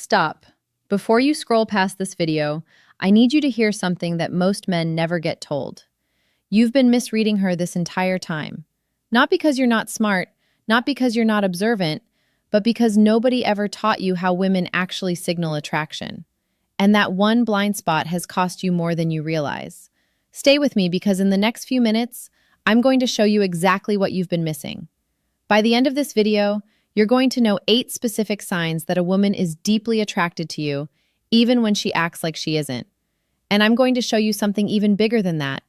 Stop. Before you scroll past this video, I need you to hear something that most men never get told. You've been misreading her this entire time. Not because you're not smart, not because you're not observant, but because nobody ever taught you how women actually signal attraction. And that one blind spot has cost you more than you realize. Stay with me because in the next few minutes, I'm going to show you exactly what you've been missing. By the end of this video, you're going to know 8 specific signs that a woman is deeply attracted to you, even when she acts like she isn't. And I'm going to show you something even bigger than that.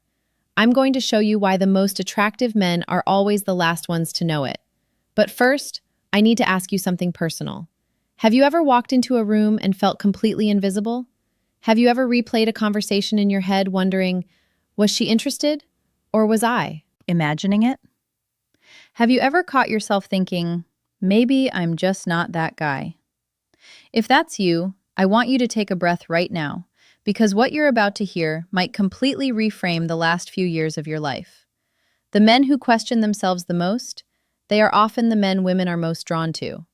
I'm going to show you why the most attractive men are always the last ones to know it. But first, I need to ask you something personal. Have you ever walked into a room and felt completely invisible? Have you ever replayed a conversation in your head wondering, was she interested? Or was I? Imagining it? Have you ever caught yourself thinking, maybe I'm just not that guy? If that's you, I want you to take a breath right now, because what you're about to hear might completely reframe the last few years of your life. The men who question themselves the most, they are often the men women are most drawn to.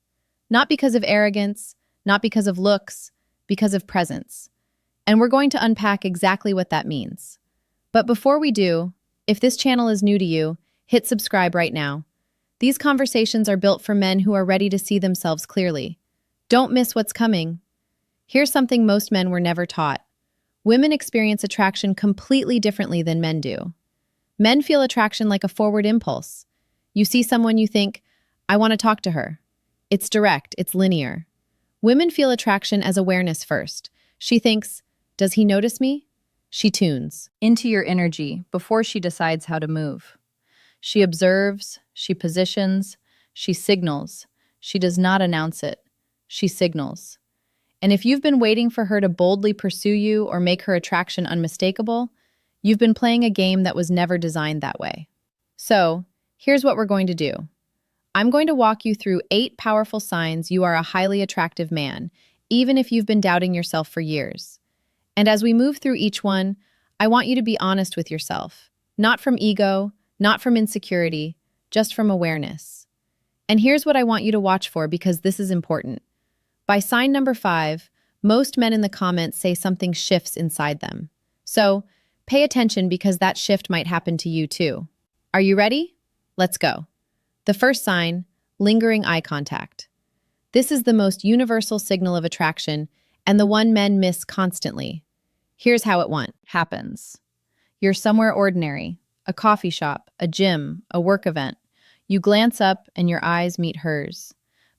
Not because of arrogance, not because of looks, because of presence. And we're going to unpack exactly what that means. But before we do, if this channel is new to you, hit subscribe right now. These conversations are built for men who are ready to see themselves clearly. Don't miss what's coming. Here's something most men were never taught. Women experience attraction completely differently than men do. Men feel attraction like a forward impulse. You see someone, you think, I want to talk to her. It's direct, it's linear. Women feel attraction as awareness first. She thinks, does he notice me? She tunes into your energy before she decides how to move. She observes, she positions, she signals. She does not announce it. She signals. And if you've been waiting for her to boldly pursue you or make her attraction unmistakable, you've been playing a game that was never designed that way. So, here's what we're going to do. I'm going to walk you through 8 powerful signs you are a highly attractive man, even if you've been doubting yourself for years. And as we move through each one, I want you to be honest with yourself. Not from ego, not from insecurity, just from awareness. And here's what I want you to watch for because this is important. By sign number 5, most men in the comments say something shifts inside them. So, pay attention because that shift might happen to you too. Are you ready? Let's go. The first sign, lingering eye contact. This is the most universal signal of attraction and the one men miss constantly. Here's how it happens. You're somewhere ordinary, a coffee shop, a gym, a work event. You glance up and your eyes meet hers.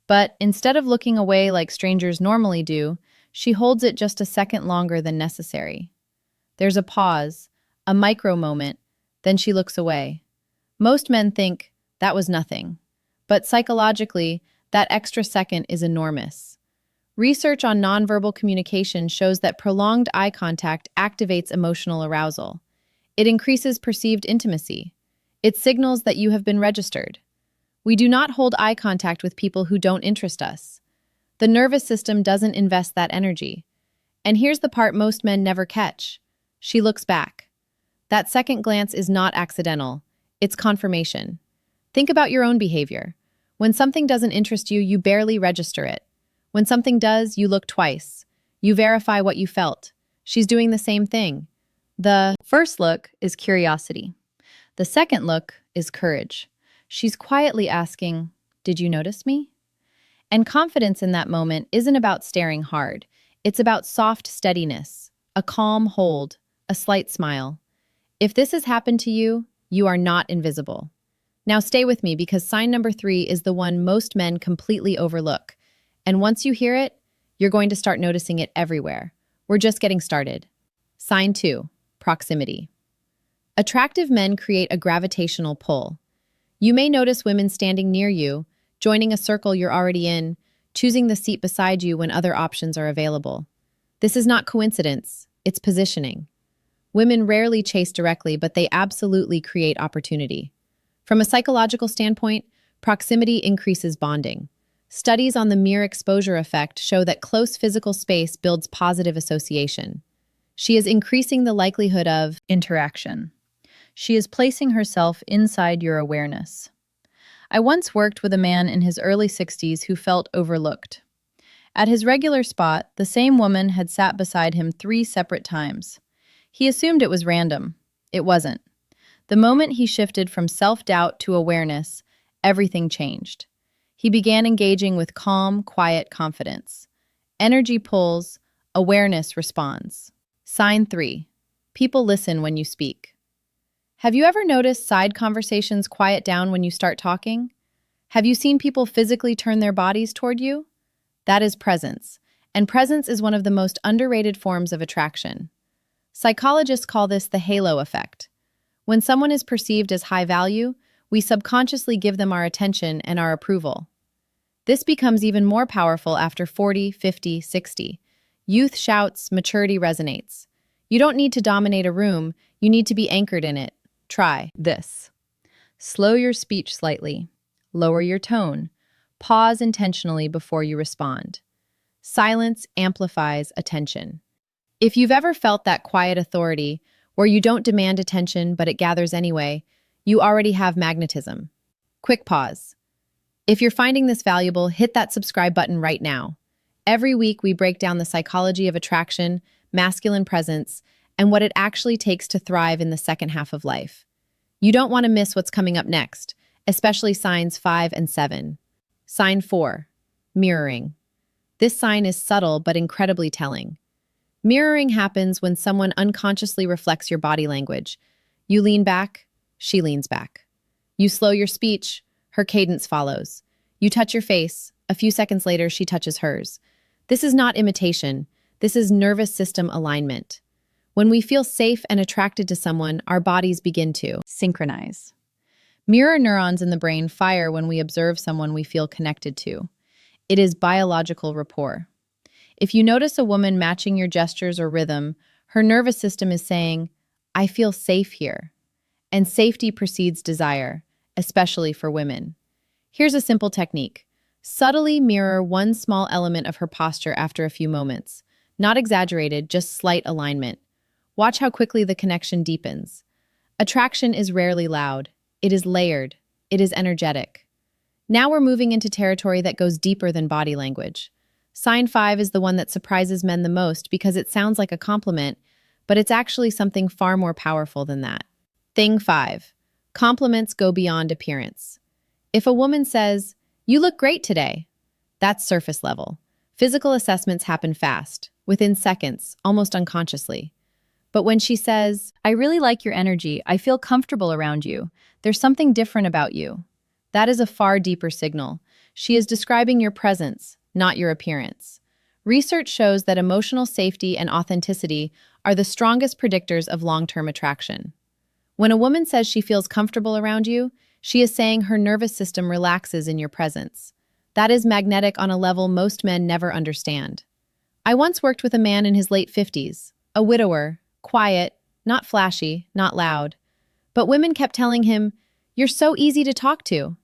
But instead of looking away like strangers normally do, she holds it just a second longer than necessary. There's a pause, a micro moment, then she looks away. Most men think, that was nothing. But psychologically, that extra second is enormous. Research on nonverbal communication shows that prolonged eye contact activates emotional arousal. It increases perceived intimacy. It signals that you have been registered. We do not hold eye contact with people who don't interest us. The nervous system doesn't invest that energy. And here's the part most men never catch. She looks back. That second glance is not accidental. It's confirmation. Think about your own behavior. When something doesn't interest you, you barely register it. When something does, you look twice. You verify what you felt. She's doing the same thing. The first look is curiosity. The second look is courage. She's quietly asking, did you notice me? And confidence in that moment isn't about staring hard. It's about soft steadiness, a calm hold, a slight smile. If this has happened to you, you are not invisible. Now stay with me because sign number 3 is the one most men completely overlook. And once you hear it, you're going to start noticing it everywhere. We're just getting started. Sign 2, proximity. Attractive men create a gravitational pull. You may notice women standing near you, joining a circle you're already in, choosing the seat beside you when other options are available. This is not coincidence, it's positioning. Women rarely chase directly, but they absolutely create opportunity. From a psychological standpoint, proximity increases bonding. Studies on the mere exposure effect show that close physical space builds positive association. She is increasing the likelihood of interaction. She is placing herself inside your awareness. I once worked with a man in his early 60s who felt overlooked. At his regular spot, the same woman had sat beside him 3 separate times. He assumed it was random. It wasn't. The moment he shifted from self-doubt to awareness, everything changed. He began engaging with calm, quiet confidence. Energy pulls, awareness responds. Sign 3. People listen when you speak. Have you ever noticed side conversations quiet down when you start talking? Have you seen people physically turn their bodies toward you? That is presence, and presence is one of the most underrated forms of attraction. Psychologists call this the halo effect. When someone is perceived as high value, we subconsciously give them our attention and our approval. This becomes even more powerful after 40, 50, 60. Youth shouts, maturity resonates. You don't need to dominate a room, you need to be anchored in it. Try this. Slow your speech slightly. Lower your tone. Pause intentionally before you respond. Silence amplifies attention. If you've ever felt that quiet authority, where you don't demand attention but it gathers anyway, you already have magnetism. Quick pause. If you're finding this valuable, hit that subscribe button right now. Every week we break down the psychology of attraction, masculine presence, and what it actually takes to thrive in the second half of life. You don't want to miss what's coming up next, especially signs 5 and 7. Sign 4. Mirroring. This sign is subtle but incredibly telling. Mirroring happens when someone unconsciously reflects your body language. You lean back, she leans back. You slow your speech, her cadence follows. You touch your face, a few seconds later she touches hers. This is not imitation, this is nervous system alignment. When we feel safe and attracted to someone, our bodies begin to synchronize. Mirror neurons in the brain fire when we observe someone we feel connected to. It is biological rapport. If you notice a woman matching your gestures or rhythm, her nervous system is saying, I feel safe here. And safety precedes desire, especially for women. Here's a simple technique. Subtly mirror one small element of her posture after a few moments. Not exaggerated, just slight alignment. Watch how quickly the connection deepens. Attraction is rarely loud. It is layered. It is energetic. Now we're moving into territory that goes deeper than body language. Sign 5 is the one that surprises men the most because it sounds like a compliment, but it's actually something far more powerful than that. Thing 5. Compliments go beyond appearance. If a woman says, "You look great today," that's surface level. Physical assessments happen fast, within seconds, almost unconsciously. But when she says, "I really like your energy, I feel comfortable around you, there's something different about you," that is a far deeper signal. She is describing your presence, not your appearance. Research shows that emotional safety and authenticity are the strongest predictors of long-term attraction. When a woman says she feels comfortable around you, she is saying her nervous system relaxes in your presence. That is magnetic on a level most men never understand. I once worked with a man in his late 50s, a widower, quiet, not flashy, not loud. But women kept telling him, "You're so easy to talk to."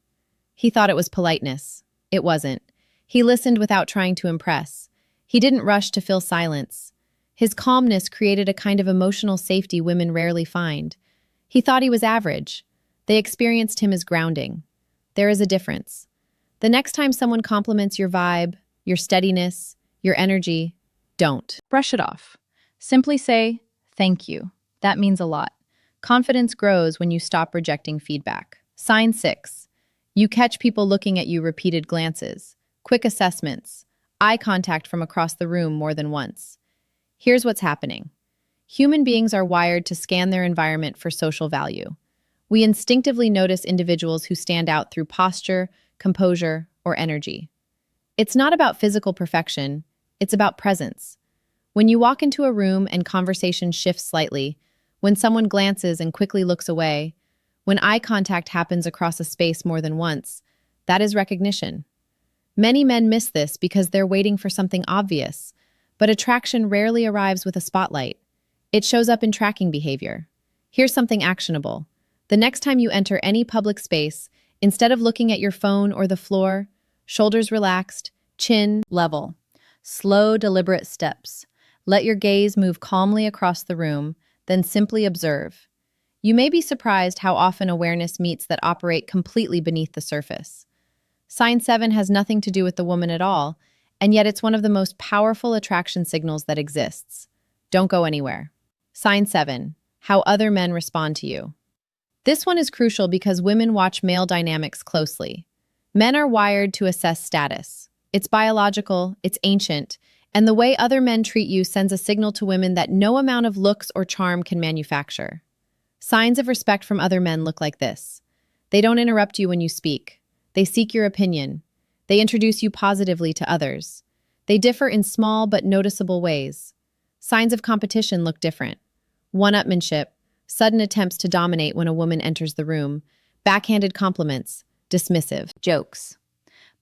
He thought it was politeness. It wasn't. He listened without trying to impress. He didn't rush to fill silence. His calmness created a kind of emotional safety women rarely find. He thought he was average. They experienced him as grounding. There is a difference. The next time someone compliments your vibe, your steadiness, your energy, don't brush it off. Simply say, "Thank you." That means a lot. Confidence grows when you stop rejecting feedback. Sign 6. You catch people looking at you repeated glances, quick assessments, eye contact from across the room more than once. Here's what's happening. Human beings are wired to scan their environment for social value. We instinctively notice individuals who stand out through posture, composure, or energy. It's not about physical perfection, it's about presence. When you walk into a room and conversation shifts slightly, when someone glances and quickly looks away, when eye contact happens across a space more than once, that is recognition. Many men miss this because they're waiting for something obvious, but attraction rarely arrives with a spotlight. It shows up in tracking behavior. Here's something actionable. The next time you enter any public space, instead of looking at your phone or the floor, shoulders relaxed, chin level. Slow, deliberate steps. Let your gaze move calmly across the room, then simply observe. You may be surprised how often awareness meets that operate completely beneath the surface. Sign 7 has nothing to do with the woman at all, and yet it's one of the most powerful attraction signals that exists. Don't go anywhere. Sign 7. How other men respond to you. This one is crucial because women watch male dynamics closely. Men are wired to assess status. It's biological, it's ancient, and the way other men treat you sends a signal to women that no amount of looks or charm can manufacture. Signs of respect from other men look like this. They don't interrupt you when you speak. They seek your opinion. They introduce you positively to others. They differ in small but noticeable ways. Signs of competition look different. One-upmanship, sudden attempts to dominate when a woman enters the room, backhanded compliments, dismissive jokes.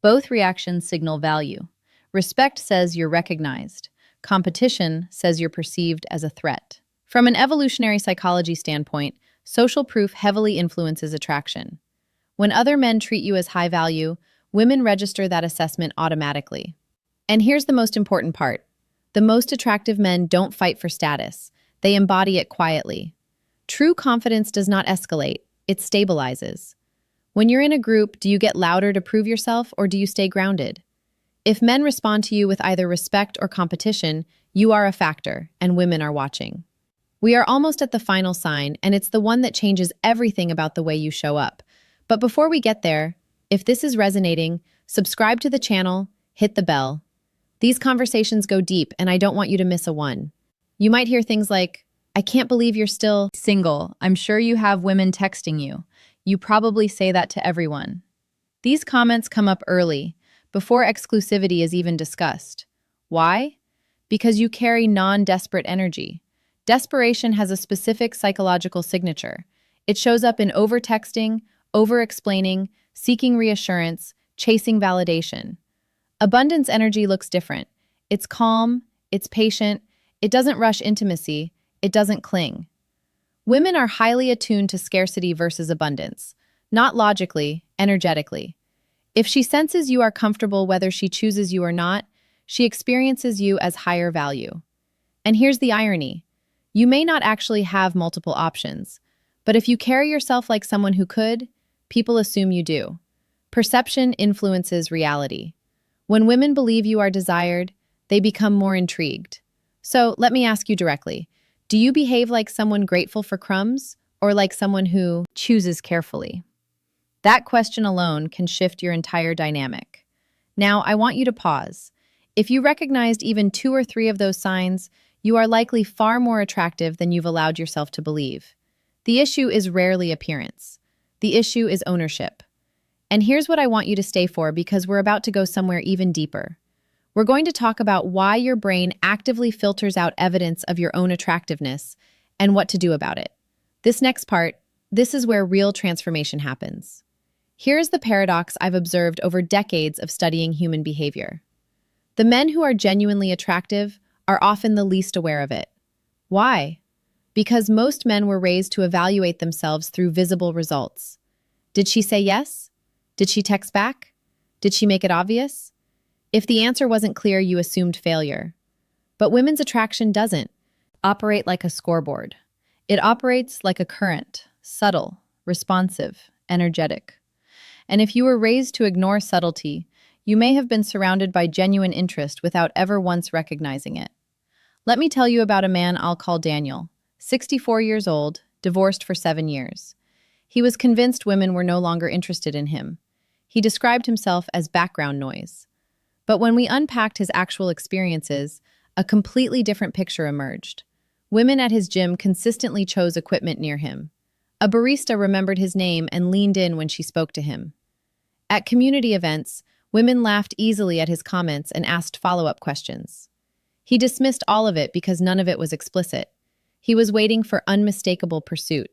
Both reactions signal value. Respect says you're recognized. Competition says you're perceived as a threat. From an evolutionary psychology standpoint, social proof heavily influences attraction. When other men treat you as high value, women register that assessment automatically. And here's the most important part. The most attractive men don't fight for status. They embody it quietly. True confidence does not escalate, it stabilizes. When you're in a group, do you get louder to prove yourself or do you stay grounded? If men respond to you with either respect or competition, you are a factor, and women are watching. We are almost at the final sign, and it's the one that changes everything about the way you show up. But before we get there, if this is resonating, subscribe to the channel, hit the bell. These conversations go deep, and I don't want you to miss a one. You might hear things like, "I can't believe you're still single. I'm sure you have women texting you. You probably say that to everyone." These comments come up early, before exclusivity is even discussed. Why? Because you carry non-desperate energy. Desperation has a specific psychological signature. It shows up in over-texting, over-explaining, seeking reassurance, chasing validation. Abundance energy looks different. It's calm, it's patient, it doesn't rush intimacy, it doesn't cling. Women are highly attuned to scarcity versus abundance, not logically, energetically. If she senses you are comfortable whether she chooses you or not, she experiences you as higher value. And here's the irony. You may not actually have multiple options, but if you carry yourself like someone who could, people assume you do. Perception influences reality. When women believe you are desired, they become more intrigued. So let me ask you directly, do you behave like someone grateful for crumbs or like someone who chooses carefully? That question alone can shift your entire dynamic. Now, I want you to pause. If you recognized even 2 or 3 of those signs, you are likely far more attractive than you've allowed yourself to believe. The issue is rarely appearance. The issue is ownership. And here's what I want you to stay for because we're about to go somewhere even deeper. We're going to talk about why your brain actively filters out evidence of your own attractiveness and what to do about it. This next part, this is where real transformation happens. Here's the paradox I've observed over decades of studying human behavior. The men who are genuinely attractive are often the least aware of it. Why? Because most men were raised to evaluate themselves through visible results. Did she say yes? Did she text back? Did she make it obvious? If the answer wasn't clear, you assumed failure. But women's attraction doesn't operate like a scoreboard. It operates like a current, subtle, responsive, energetic. And if you were raised to ignore subtlety, you may have been surrounded by genuine interest without ever once recognizing it. Let me tell you about a man I'll call Daniel, 64 years old, divorced for 7 years. He was convinced women were no longer interested in him. He described himself as background noise. But when we unpacked his actual experiences, a completely different picture emerged. Women at his gym consistently chose equipment near him. A barista remembered his name and leaned in when she spoke to him. At community events, women laughed easily at his comments and asked follow-up questions. He dismissed all of it because none of it was explicit. He was waiting for unmistakable pursuit.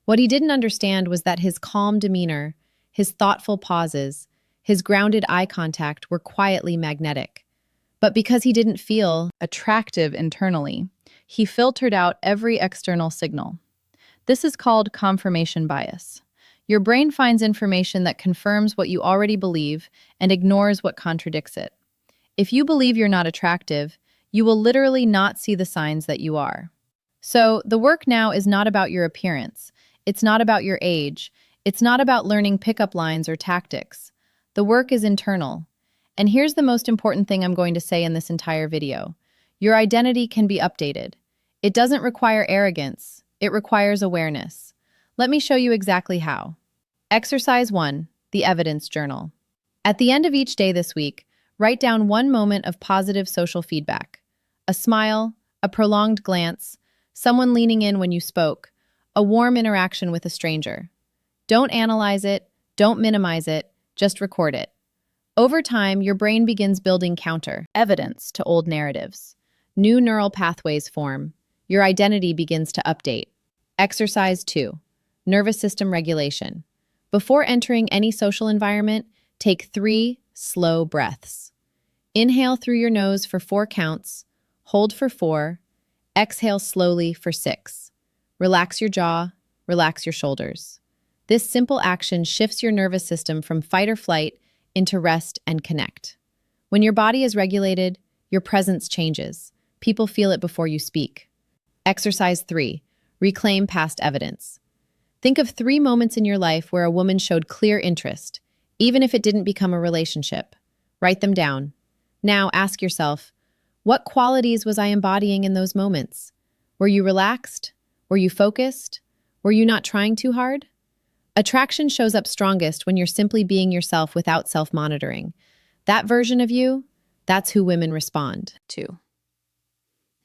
What he didn't understand was that his calm demeanor, his thoughtful pauses, his grounded eye contact were quietly magnetic. But because he didn't feel attractive internally, he filtered out every external signal. This is called confirmation bias. Your brain finds information that confirms what you already believe and ignores what contradicts it. If you believe you're not attractive, you will literally not see the signs that you are. So, the work now is not about your appearance. It's not about your age. It's not about learning pickup lines or tactics. The work is internal. And here's the most important thing I'm going to say in this entire video. Your identity can be updated. It doesn't require arrogance. It requires awareness. Let me show you exactly how. Exercise 1, the evidence journal. At the end of each day this week, write down one moment of positive social feedback. A smile, a prolonged glance, someone leaning in when you spoke, a warm interaction with a stranger. Don't analyze it, don't minimize it, just record it. Over time, your brain begins building counter evidence to old narratives. New neural pathways form. Your identity begins to update. Exercise 2, nervous system regulation. Before entering any social environment, take 3 slow breaths. Inhale through your nose for 4 counts, hold for 4, exhale slowly for 6. Relax your jaw, relax your shoulders. This simple action shifts your nervous system from fight or flight into rest and connect. When your body is regulated, your presence changes. People feel it before you speak. Exercise 3, reclaim past evidence. Think of 3 moments in your life where a woman showed clear interest, even if it didn't become a relationship. Write them down. Now ask yourself, what qualities was I embodying in those moments? Were you relaxed? Were you focused? Were you not trying too hard? Attraction shows up strongest when you're simply being yourself without self-monitoring. That version of you, that's who women respond to.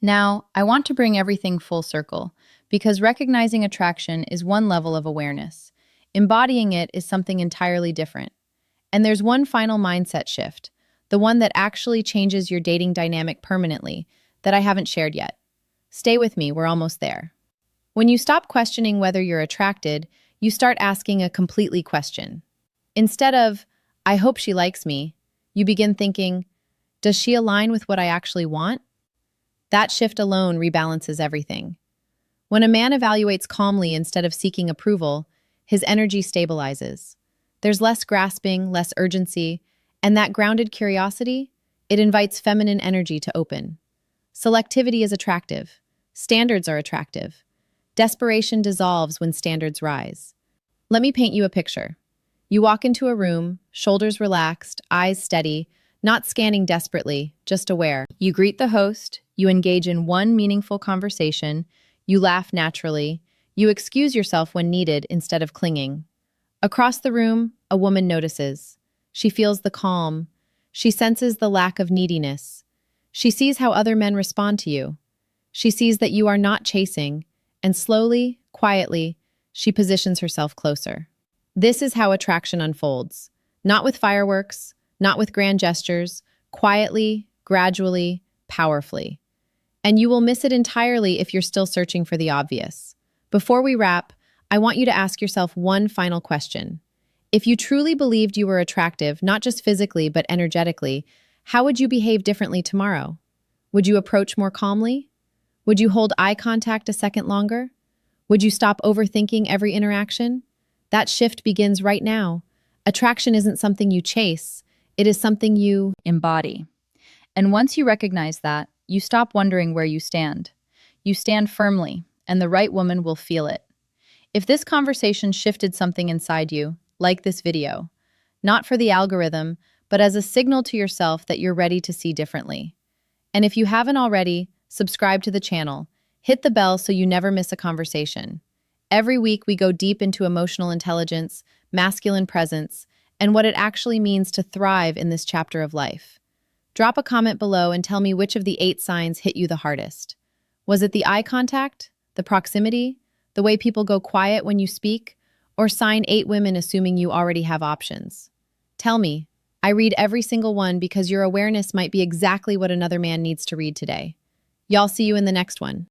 Now, I want to bring everything full circle, because recognizing attraction is one level of awareness. Embodying it is something entirely different. And there's one final mindset shift, the one that actually changes your dating dynamic permanently, that I haven't shared yet. Stay with me, we're almost there. When you stop questioning whether you're attracted, you start asking a completely question. Instead of, I hope she likes me, you begin thinking, does she align with what I actually want? That shift alone rebalances everything. When a man evaluates calmly instead of seeking approval, his energy stabilizes. There's less grasping, less urgency, and that grounded curiosity, it invites feminine energy to open. Selectivity is attractive. Standards are attractive. Desperation dissolves when standards rise. Let me paint you a picture. You walk into a room, shoulders relaxed, eyes steady, not scanning desperately, just aware. You greet the host, you engage in one meaningful conversation, you laugh naturally, you excuse yourself when needed instead of clinging. Across the room, a woman notices. She feels the calm. She senses the lack of neediness. She sees how other men respond to you. She sees that you are not chasing, and slowly, quietly, she positions herself closer. This is how attraction unfolds. Not with fireworks, not with grand gestures, quietly, gradually, powerfully. And you will miss it entirely if you're still searching for the obvious. Before we wrap, I want you to ask yourself one final question. If you truly believed you were attractive, not just physically, but energetically, how would you behave differently tomorrow? Would you approach more calmly? Would you hold eye contact a second longer? Would you stop overthinking every interaction? That shift begins right now. Attraction isn't something you chase. It is something you embody. And once you recognize that, you stop wondering where you stand. You stand firmly, and the right woman will feel it. If this conversation shifted something inside you, like this video, not for the algorithm, but as a signal to yourself that you're ready to see differently. And if you haven't already, subscribe to the channel. Hit the bell so you never miss a conversation. Every week we go deep into emotional intelligence, masculine presence, and what it actually means to thrive in this chapter of life. Drop a comment below and tell me which of the 8 signs hit you the hardest. Was it the eye contact, the proximity, the way people go quiet when you speak, or sign 8 women assuming you already have options? Tell me. I read every single one because your awareness might be exactly what another man needs to read today. Y'all, see you in the next one.